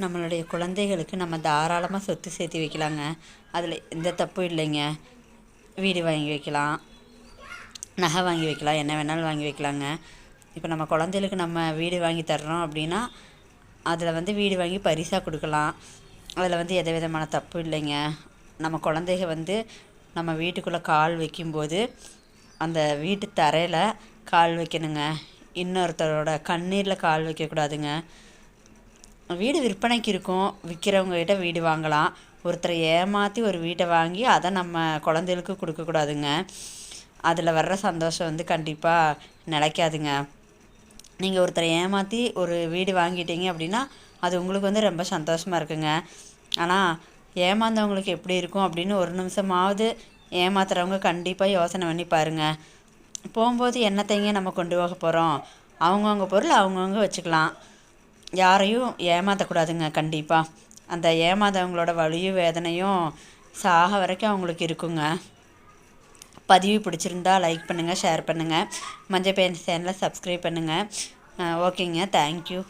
நம்மளுடைய குழந்தைகளுக்கு நம்ம தாராளமாக சொத்து சேர்த்து வைக்கலாங்க. அதில் எந்த தப்பும் இல்லைங்க. வீடு வாங்கி வைக்கலாம், நகை வாங்கி வைக்கலாம், என்ன வேணாலும் வாங்கி வைக்கலாங்க. இப்போ நம்ம குழந்தைகளுக்கு நம்ம வீடு வாங்கி தர்றோம் அப்படின்னா அதில் வீடு வாங்கி பரிசாக கொடுக்கலாம். அதில் எந்த விதமான தப்பும் இல்லைங்க. நம்ம குழந்தைக நம்ம வீட்டுக்குள்ளே கால் வைக்கும்போது அந்த வீட்டு தரையில் கால் வைக்கணுங்க. இன்னொருத்தரோட கண்ணீரில் கால் வைக்கக்கூடாதுங்க. வீடு விற்பனைக்கு இருக்கும், விற்கிறவங்ககிட்ட வீடு வாங்கலாம். ஒருத்தரை ஏமாற்றி ஒரு வீட்டை வாங்கி அதை நம்ம குழந்தைகளுக்கு கொடுக்கக்கூடாதுங்க. அதில் வர்ற சந்தோஷம் கண்டிப்பாக நிலைக்காதுங்க. நீங்கள் ஒருத்தரை ஏமாற்றி ஒரு வீடு வாங்கிட்டீங்க அப்படின்னா அது உங்களுக்கு ரொம்ப சந்தோஷமாக இருக்குங்க. ஆனால் ஏமாந்தவங்களுக்கு எப்படி இருக்கும் அப்படின்னு ஒரு நிமிஷமாவது ஏமாத்துறவங்க கண்டிப்பாக யோசனை பண்ணி பாருங்கள். போகும்போது என்னத்தைங்க நம்ம கொண்டு போக போகிறோம்? அவங்கவுங்க பொருள் அவங்கவுங்க வச்சுக்கலாம். யாரையும் ஏமாற்றக்கூடாதுங்க. கண்டிப்பாக அந்த ஏமாந்தவங்களோட வலியும் வேதனையும் சாக வரைக்கும் அவங்களுக்கு இருக்குங்க. பதிவு பிடிச்சிருந்தா லைக் பண்ணுங்கள், ஷேர் பண்ணுங்கள், மஞ்சள் பேன் சேனலை சப்ஸ்கிரைப் பண்ணுங்கள். ஓகேங்க, தேங்க்யூ.